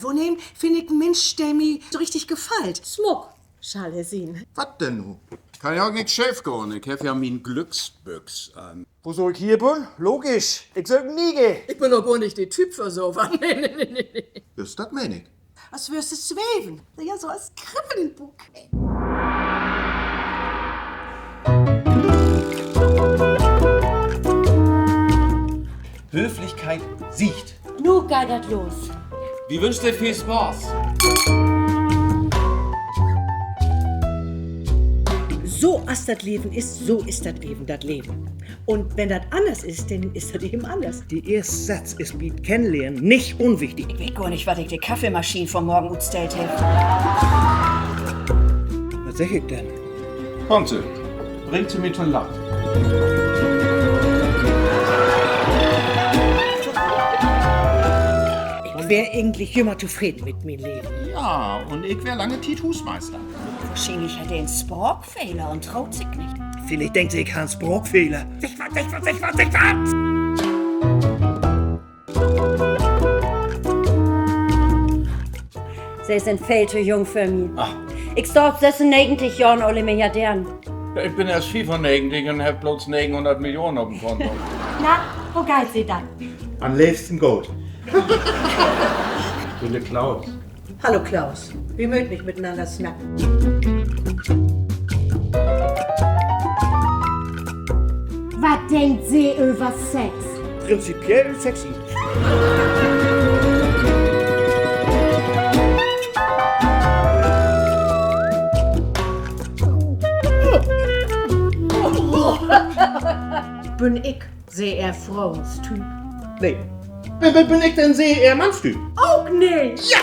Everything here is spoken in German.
Wonehm finde ich Mensch, der mir so richtig gefällt. Smuck, schall er sehen. Was denn nu? Kann ja auch nicht schief gehen. Ich hab ja mein Glücksbüchs an. Wo soll ich hier bin? Logisch. Ich soll nie gehen. Ich bin doch gar nicht der Typ für sowas. Nee. Ist das mein ich? Als wirst du zweven. Ja, so als Krippe in den Bug. Höflichkeit siegt. Nu geht das los. Wie wünscht dir viel Spaß? So als das Leben ist, so ist das Leben, das Leben. Und wenn das anders ist, dann ist das eben anders. Die erste Satz ist wie kennenlernen nicht unwichtig. Ich weiß gar nicht, was ich die Kaffeemaschine von morgen utstellt habe. Was sag ich denn? Kommt sie. Bringt sie mit und lacht. Ich wäre eigentlich immer zufrieden mit meinem Leben. Ja, und ich wär lange Husmeister. Wahrscheinlich hat er einen Sprachfehler und traut sich nicht. Vielleicht denkt sie, ich habe einen Sprachfehler. Sie sind viel zu jung für mich. Ich starb 96 Jahren alle Milliardären. Ich bin erst 95 und hab bloß 900 Millionen auf dem Konto. Na, wo geht sie dann? Am liebsten gut. Ich bin der Klaus. Hallo Klaus, wir möchten nicht miteinander snacken. Was denkt sie über Sex? Prinzipiell sexy. Bin ich sehr Frauenstyp. Nee. Bin ich denn sehr eher Mannstyp? Auch nicht! Ja!